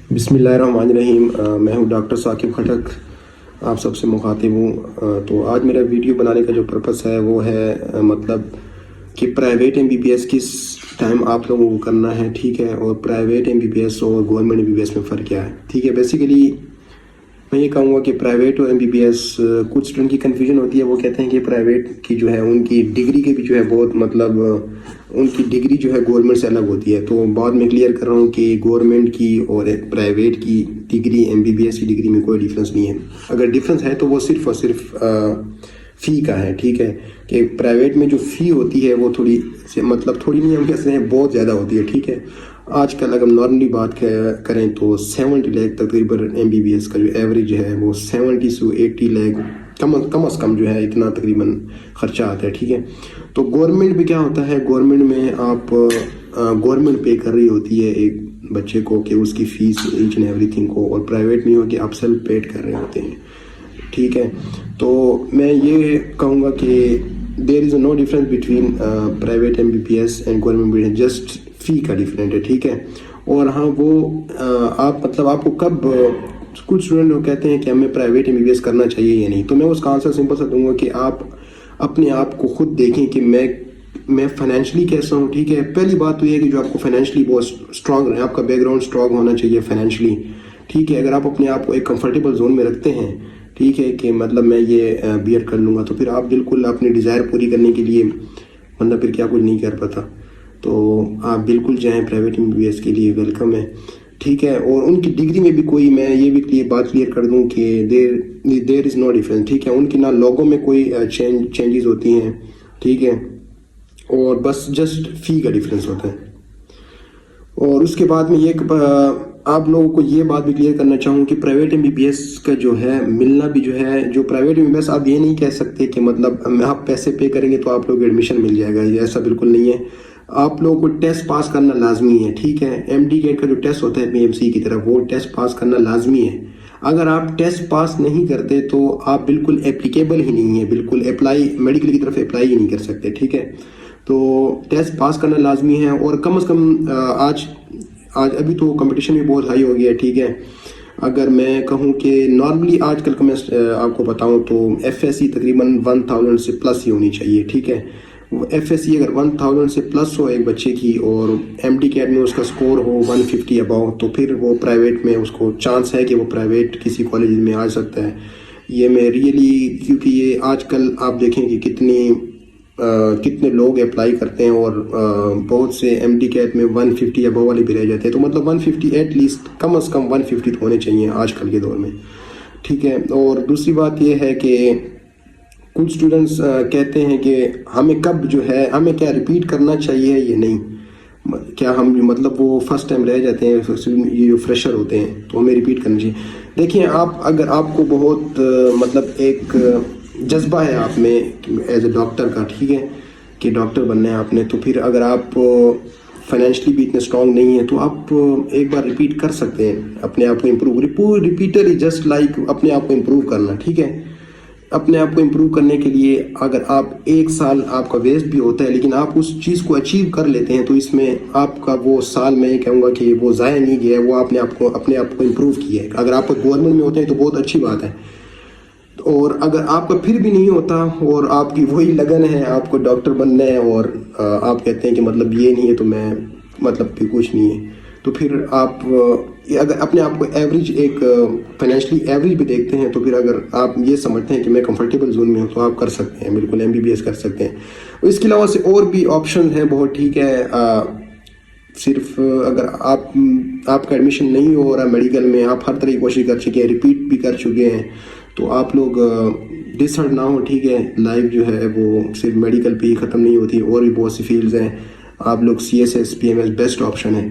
بسم اللہ الرحمن الرحیم۔ میں ہوں ڈاکٹر ثاقب کھٹک، آپ سب سے مخاطب ہوں۔ تو آج میرا ویڈیو بنانے کا جو پرپس ہے وہ ہے مطلب کہ پرائیویٹ MBBS کس ٹائم آپ لوگوں کو کرنا ہے، ٹھیک ہے، اور پرائیویٹ MBBS اور گورنمنٹ MBBS میں فرق کیا ہے، ٹھیک ہے۔ بیسیکلی میں یہ کہوں گا کہ پرائیویٹ اور MBBS کچھ اسٹوڈنٹ کی کنفیوژن ہوتی ہے، وہ کہتے ہیں کہ پرائیویٹ کی جو ہے ان کی ڈگری کے بھی جو ہے بہت مطلب ان کی ڈگری جو ہے گورنمنٹ سے الگ ہوتی ہے۔ تو بعد میں کلیئر کر رہا ہوں کہ گورنمنٹ کی اور پرائیویٹ کی ڈگری MBBS کی ڈگری میں کوئی ڈیفرنس نہیں ہے۔ اگر ڈیفرنس ہے تو وہ صرف اور صرف فی کا ہے، ٹھیک ہے، کہ پرائیویٹ میں جو فی ہوتی ہے وہ تھوڑی نہیں، ہم کہتے ہیں بہت زیادہ ہوتی ہے، ٹھیک ہے۔ آج کل اگر نارملی بات کریں تو 70 لاکھ تقریباً MBBS کا جو ایوریج ہے وہ 70 سے 80 لاکھ کم از کم جو ہے اتنا تقریباً خرچہ آتا ہے، ٹھیک ہے۔ تو گورنمنٹ میں کیا ہوتا ہے، گورنمنٹ میں آپ گورنمنٹ پے کر رہی ہوتی ہے ایک بچے کو کہ اس کی فیس ایچ اینڈ ایوری تھنگ کو، اور پرائیویٹ میں ہو کہ آپ سیلف پیڈ کر رہے ہوتے ہیں، ٹھیک ہے۔ تو میں یہ کہوں گا کہ there is no difference between private MBBS and government, just fee کا ڈفرینٹ ہے، ٹھیک ہے۔ اور ہاں وہ آپ کو کب کچھ اسٹوڈنٹ لوگ کہتے ہیں کہ ہمیں پرائیویٹ MBBS کرنا چاہیے یا نہیں، تو میں اس کا آنسر سمپل سا دوں گا کہ آپ اپنے آپ کو خود دیکھیں کہ میں فائنینشلی کیسا ہوں، ٹھیک ہے۔ پہلی بات تو یہ ہے کہ جو آپ کو فائنینشلی بہت اسٹرانگ رہے، آپ کا بیک گراؤنڈ اسٹرانگ ہونا چاہیے فائنینشلی، ٹھیک ہے۔ اگر آپ اپنے آپ کو ایک کمفرٹیبل زون میں رکھتے ہیں، ٹھیک ہے، کہ مطلب میں یہ BEd کر لوں گا، تو پھر آپ بالکل اپنی ڈیزائر پوری کرنے کے لیے بندہ پھر کیا کچھ نہیں کر پاتا، تو آپ بالکل جائیں، پرائیویٹ MBBS کے لیے ویلکم ہے، ٹھیک ہے۔ اور ان کی ڈگری میں بھی کوئی، میں یہ بھی بات کلیئر کر دوں کہ دیر از نو ڈیفرنس، ٹھیک ہے۔ ان کی نہ لوگوں میں کوئی چینجز ہوتی ہیں، ٹھیک ہے، اور بس جسٹ فی کا ڈیفرنس ہوتا ہے۔ اور اس کے بعد میں یہ آپ لوگوں کو یہ بات بھی کلیئر کرنا چاہوں کہ پرائیویٹ MBBS کا جو ہے ملنا بھی جو ہے، جو پرائیویٹ MBBS آپ یہ نہیں کہہ سکتے کہ مطلب آپ پیسے پے کریں گے تو آپ لوگ ایڈمیشن مل جائے گا، یہ ایسا بالکل نہیں ہے۔ آپ لوگوں کو ٹیسٹ پاس کرنا لازمی ہے، ٹھیک ہے۔ MD-CAT کا جو ٹیسٹ ہوتا ہے PMC کی طرف، وہ ٹیسٹ پاس کرنا لازمی ہے۔ اگر آپ ٹیسٹ پاس نہیں کرتے تو آپ بالکل اپلیکیبل ہی نہیں ہے، بالکل میڈیکل کی طرف اپلائی ہی نہیں کر سکتے، ٹھیک ہے۔ تو ٹیسٹ پاس کرنا لازمی ہے، اور کم از کم آج ابھی تو کمپٹیشن بھی بہت ہائی ہو گیا ہے، ٹھیک ہے۔ اگر میں کہوں کہ نارملی آج کل کا میں آپ کو بتاؤں تو FSC تقریباً 1000 سے پلس ہی ہونی چاہیے، ٹھیک ہے۔ FSC اگر 1000 سے پلس ہو ایک بچے کی، اور MD-CAT میں اس کا سکور ہو 150 اباؤ، تو پھر وہ پرائیویٹ میں اس کو چانس ہے کہ وہ پرائیویٹ کسی کالج میں آ سکتا ہے۔ یہ میں ریئلی، کیونکہ یہ آج کل آپ دیکھیں کہ کتنے لوگ اپلائی کرتے ہیں، اور بہت سے MD-CAT میں 150 ابو والے بھی رہ جاتے ہیں، تو مطلب 150 ایٹ لیسٹ، کم از کم 150 ہونے چاہیے آج کل کے دور میں، ٹھیک ہے۔ اور دوسری بات یہ ہے کہ کچھ اسٹوڈنٹس کہتے ہیں کہ ہمیں ہمیں کیا ریپیٹ کرنا چاہیے یا نہیں، کیا ہم مطلب وہ فرسٹ ٹائم رہ جاتے ہیں، یہ جو فریشر ہوتے ہیں، تو ہمیں ریپیٹ کرنا چاہیے۔ دیکھیں، اگر آپ کو بہت مطلب ایک جذبہ ہے آپ میں ایز اے ڈاکٹر کا، ٹھیک ہے، کہ ڈاکٹر بننا ہے آپ نے، تو پھر اگر آپ فائنینشلی بھی اتنے اسٹرانگ نہیں ہیں تو آپ ایک بار ریپیٹ کر سکتے ہیں، اپنے آپ کو improve, repeater is just like اپنے آپ کو امپروو کرنا، ٹھیک ہے۔ اپنے آپ کو امپروو کرنے کے لیے اگر آپ 1 سال آپ کا ویسٹ بھی ہوتا ہے، لیکن آپ اس چیز کو اچیو کر لیتے ہیں، تو اس میں آپ کا وہ سال، میں یہ کہوں گا کہ وہ ضائع نہیں گیا ہے، وہ اپنے آپ کو امپروو کیا ہے۔ اگر آپ گورنمنٹ میں ہوتے ہیں تو بہت اچھی بات ہے، اور اگر آپ کا پھر بھی نہیں ہوتا اور آپ کی وہی لگن ہے، آپ کو ڈاکٹر بننا ہے، اور آپ کہتے ہیں کہ مطلب یہ نہیں ہے تو میں مطلب پھر کچھ نہیں ہے، تو پھر آپ اگر اپنے آپ کو ایوریج، ایک فائنینشلی ایوریج بھی دیکھتے ہیں، تو پھر اگر آپ یہ سمجھتے ہیں کہ میں کمفرٹیبل زون میں ہوں تو آپ کر سکتے ہیں، بالکل MBBS کر سکتے ہیں۔ اس کے علاوہ سے اور بھی آپشن ہیں بہت، ٹھیک ہے۔ صرف اگر آپ کا ایڈمیشن نہیں ہو رہا میڈیکل میں، آپ ہر طرح کی کوشش کر چکے ہیں، ریپیٹ بھی کر چکے ہیں، تو آپ لوگ ڈس ہرٹ نہ ہو، ٹھیک ہے۔ لائف جو ہے وہ صرف میڈیکل پہ ہی ختم نہیں ہوتی، اور بھی بہت سی فیلڈز ہیں۔ آپ لوگ CSS PMS بیسٹ آپشن ہے،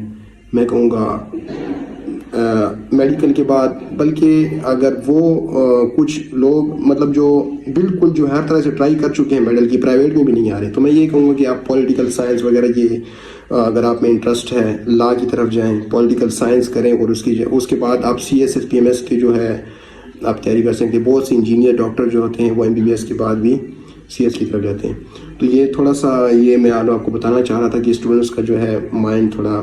میں کہوں گا میڈیکل کے بعد۔ بلکہ اگر وہ کچھ لوگ مطلب جو بالکل جو ہر طرح سے ٹرائی کر چکے ہیں میڈیکل کی، پرائیویٹ میں بھی نہیں آ رہے، تو میں یہ کہوں گا کہ آپ پولیٹیکل سائنس وغیرہ، یہ اگر آپ میں انٹرسٹ ہے، لا کی طرف جائیں، پولیٹیکل سائنس کریں، اور اس کے بعد آپ CSS PMS کی جو ہے آپ تیاری کر سکتے ہیں۔ بہت سے انجینئر، ڈاکٹر جو ہوتے ہیں وہ MBBS کے بعد بھی CS کی طرف جاتے ہیں۔ تو یہ تھوڑا سا، یہ میں آپ کو بتانا چاہ رہا تھا کہ اسٹوڈنٹس کا جو ہے مائنڈ تھوڑا